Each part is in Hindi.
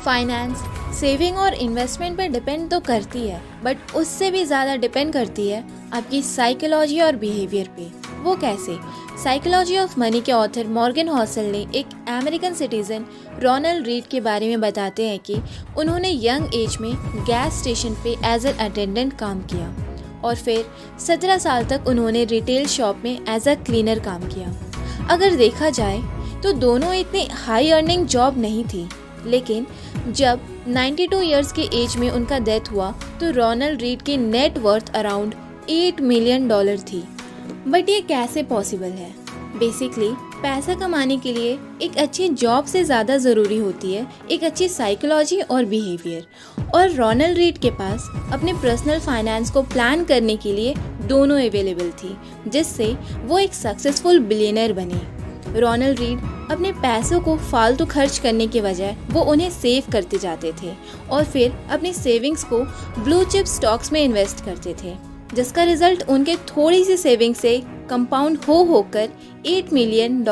फाइनेंस सेविंग और इन्वेस्टमेंट पर डिपेंड तो करती है, बट उससे भी ज़्यादा डिपेंड करती है आपकी साइकोलॉजी और बिहेवियर पे। वो कैसे? साइकोलॉजी ऑफ मनी के ऑथर मॉर्गन हॉसल ने एक अमेरिकन सिटीज़न रोनाल्ड रीड के बारे में बताते हैं कि उन्होंने यंग एज में गैस स्टेशन पे एज एन अटेंडेंट काम किया और फिर 17 साल तक उन्होंने रिटेल शॉप में एज अ क्लीनर काम किया। अगर देखा जाए तो दोनों इतनी हाई अर्निंग जॉब नहीं थी, लेकिन जब 92 इयर्स के एज में उनका डेथ हुआ तो रोनाल्ड रीड की नेट वर्थ अराउंड $8 मिलियन थी। बट ये कैसे पॉसिबल है? बेसिकली पैसा कमाने के लिए एक अच्छी जॉब से ज़्यादा ज़रूरी होती है एक अच्छी साइकोलॉजी और बिहेवियर, और रोनाल्ड रीड के पास अपने पर्सनल फाइनेंस को प्लान करने के लिए दोनों अवेलेबल थी, जिससे वो एक सक्सेसफुल बिलियनर बने। रोनाल्ड रीड अपने पैसों को फालतू खर्च करने के बजाय वो उन्हें सेव करते जाते थे और फिर अपनी सेविंग्स को ब्लू चिप स्टॉक्स में इन्वेस्ट करते थे, जिसका रिजल्ट उनके थोड़ी सी सेविंग से कंपाउंड होकर $8 मिलियन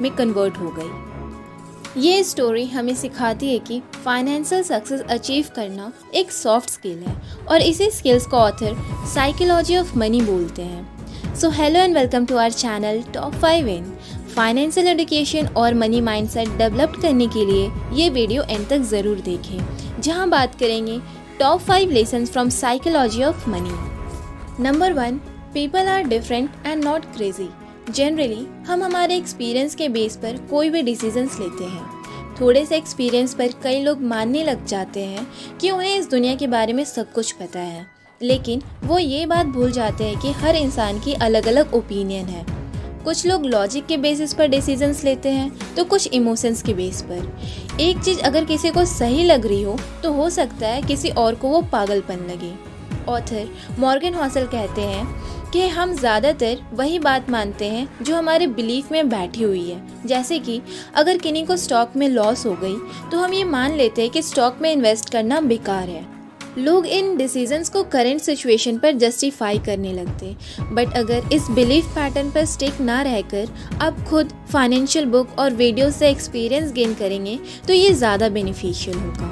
में कन्वर्ट हो गई। ये स्टोरी हमें सिखाती है कि फाइनेंशियल सक्सेस अचीव करना एक सॉफ्ट स्किल है और इसी स्किल्स को ऑथर साइकोलॉजी ऑफ मनी बोलते हैं। So hello and welcome to our channel top 5 in financial education और मनी माइंडसेट डेवलप करने के लिए ये वीडियो एंड तक ज़रूर देखें, जहां बात करेंगे top 5 lessons from psychology of money. Number 1, people are different and not crazy. Generally हम हमारे एक्सपीरियंस के बेस पर कोई भी डिसीजंस लेते हैं। थोड़े से एक्सपीरियंस पर कई लोग मानने लग जाते हैं कि उन्हें इस दुनिया के बारे में सब कुछ पता है, लेकिन वो ये बात भूल जाते हैं कि हर इंसान की अलग अलग ओपिनियन है। कुछ लोग लॉजिक के बेसिस पर डिसीजंस लेते हैं तो कुछ इमोशंस के बेस पर। एक चीज़ अगर किसी को सही लग रही हो तो हो सकता है किसी और को वो पागलपन लगे। ऑथर मॉर्गन हॉसल कहते हैं कि हम ज़्यादातर वही बात मानते हैं जो हमारे बिलीफ में बैठी हुई है। जैसे कि अगर किन्हीं को स्टॉक में लॉस हो गई तो हम ये मान लेते हैं कि स्टॉक में इन्वेस्ट करना बेकार है। लोग इन डिसीजंस को करंट सिचुएशन पर जस्टिफाई करने लगते, बट अगर इस बिलीफ पैटर्न पर स्टिक ना रहकर आप खुद फाइनेंशियल बुक और वीडियो से एक्सपीरियंस गेन करेंगे तो ये ज़्यादा बेनिफिशियल होगा।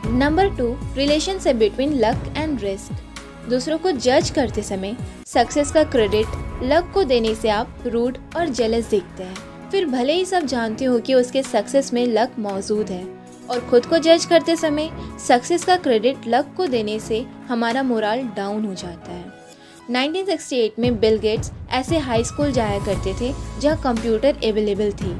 Number 2, relationship between luck and risk. दूसरों को जज करते समय सक्सेस का क्रेडिट लक को देने से आप रूड और जेलस दिखते हैं, फिर भले ही सब जानते हो कि उसके सक्सेस में लक मौजूद है, और खुद को जज करते समय सक्सेस का क्रेडिट लक को देने से हमारा मोरल डाउन हो जाता है। 1968 में बिल गेट्स ऐसे हाई स्कूल जाया करते थे जहां कंप्यूटर अवेलेबल थी।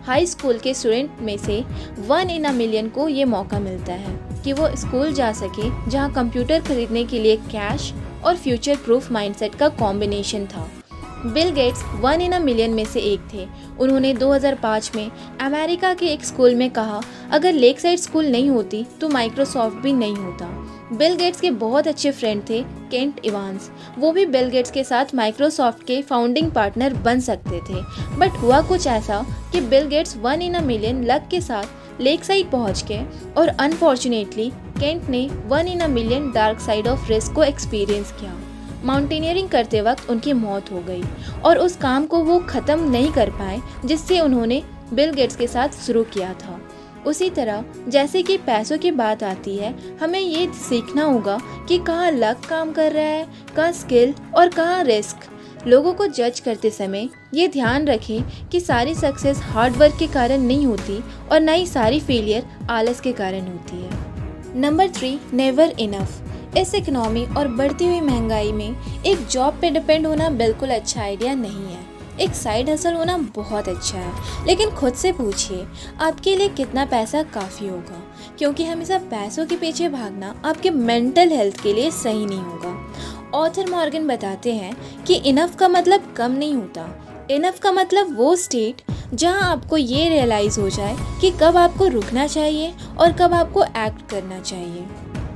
हाई स्कूल के स्टूडेंट में से 1 इन अ मिलियन को ये मौका मिलता है कि वो स्कूल जा सके जहां कंप्यूटर खरीदने के लिए कैश और फ्यूचर प्रूफ माइंडसेट का कॉम्बिनेशन था। Bill Gates 1 in a million में से एक थे। उन्होंने 2005 में अमेरिका के एक स्कूल में कहा, अगर लेक साइड स्कूल नहीं होती तो माइक्रोसॉफ्ट भी नहीं होता। बिल गेट्स के बहुत अच्छे फ्रेंड थे केंट इवांस, वो भी बिल गेट्स के साथ माइक्रोसॉफ्ट के फाउंडिंग पार्टनर बन सकते थे, बट हुआ कुछ ऐसा कि Bill Gates 1 in a million luck के साथ लेक साइड पहुँच गए और अनफॉर्चुनेटली केंट ने 1 in a million dark side of risk को एक्सपीरियंस किया। माउंटेनियरिंग करते वक्त उनकी मौत हो गई और उस काम को वो ख़त्म नहीं कर पाए जिससे उन्होंने बिल गेट्स के साथ शुरू किया था। उसी तरह जैसे कि पैसों की बात आती है, हमें ये सीखना होगा कि कहाँ लक काम कर रहा है, कहाँ स्किल और कहाँ रिस्क। लोगों को जज करते समय ये ध्यान रखें कि सारी सक्सेस हार्ड वर्क के कारण नहीं होती और न ही सारी फेलियर आलस के कारण होती है। Number 3, never enough. इस इकोनॉमी और बढ़ती हुई महंगाई में एक जॉब पे डिपेंड होना बिल्कुल अच्छा आइडिया नहीं है। एक साइड हसल होना बहुत अच्छा है, लेकिन खुद से पूछिए आपके लिए कितना पैसा काफ़ी होगा, क्योंकि हमेशा पैसों के पीछे भागना आपके मेंटल हेल्थ के लिए सही नहीं होगा। ऑथर मॉर्गन बताते हैं कि इनफ का मतलब कम नहीं होता। इनफ का मतलब वो स्टेट जहां आपको ये रियलाइज़ हो जाए कि कब आपको रुकना चाहिए और कब आपको एक्ट करना चाहिए।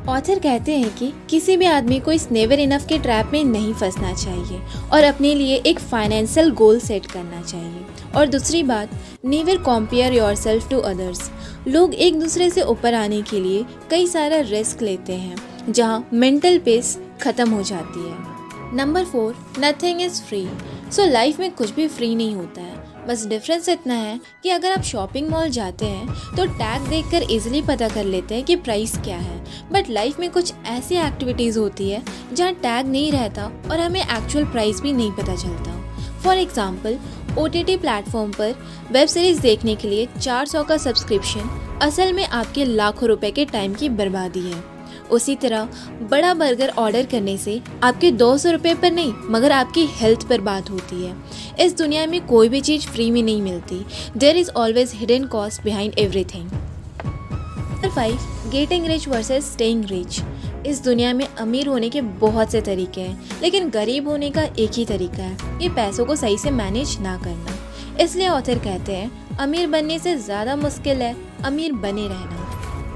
ऑथर कहते हैं कि किसी भी आदमी को इस नेवर इनफ के ट्रैप में नहीं फंसना चाहिए और अपने लिए एक फाइनेंशियल गोल सेट करना चाहिए। और दूसरी बात, never compare yourself to others. लोग एक दूसरे से ऊपर आने के लिए कई सारा रिस्क लेते हैं जहां मेंटल पीस खत्म हो जाती है। Number 4, nothing is free. So life में कुछ भी फ्री नहीं होता है। बस डिफरेंस इतना है कि अगर आप शॉपिंग मॉल जाते हैं तो टैग देखकर इजीली पता कर लेते हैं कि प्राइस क्या है, बट लाइफ में कुछ ऐसी एक्टिविटीज़ होती है जहाँ टैग नहीं रहता और हमें एक्चुअल प्राइस भी नहीं पता चलता। फॉर एग्जाम्पल, OTT प्लेटफॉर्म पर वेब सीरीज़ देखने के लिए 400 का सब्सक्रिप्शन असल में आपके लाखों रुपए के टाइम की बर्बादी है। उसी तरह बड़ा बर्गर ऑर्डर करने से आपके 200 रुपये पर नहीं मगर आपकी हेल्थ पर बात होती है। इस दुनिया में कोई भी चीज़ फ्री में नहीं मिलती। There is always hidden cost behind everything. Number 5, getting rich versus staying rich. इस दुनिया में अमीर होने के बहुत से तरीके हैं, लेकिन गरीब होने का एक ही तरीका है, ये पैसों को सही से मैनेज ना करना। इसलिए ऑथर कहते हैं अमीर बनने से ज़्यादा मुश्किल है अमीर बने रहना।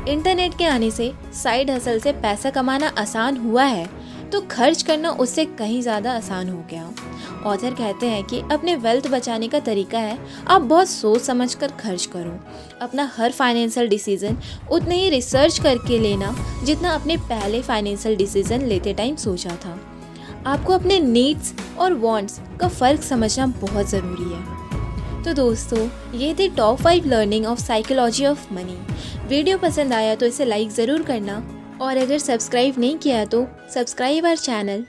इंटरनेट के आने से साइड हसल से पैसा कमाना आसान हुआ है तो खर्च करना उससे कहीं ज़्यादा आसान हो गया। ऑथर कहते हैं कि अपने वेल्थ बचाने का तरीका है आप बहुत सोच समझकर खर्च करो। अपना हर फाइनेंशियल डिसीजन उतने ही रिसर्च करके लेना जितना अपने पहले फाइनेंशियल डिसीजन लेते टाइम सोचा था। आपको अपने नीड्स और वांट्स का फ़र्क समझना बहुत ज़रूरी है। तो दोस्तों, ये थी top 5 learning of psychology of money. Video पसंद आया तो इसे लाइक ज़रूर करना और अगर सब्सक्राइब नहीं किया तो सब्सक्राइब आवर चैनल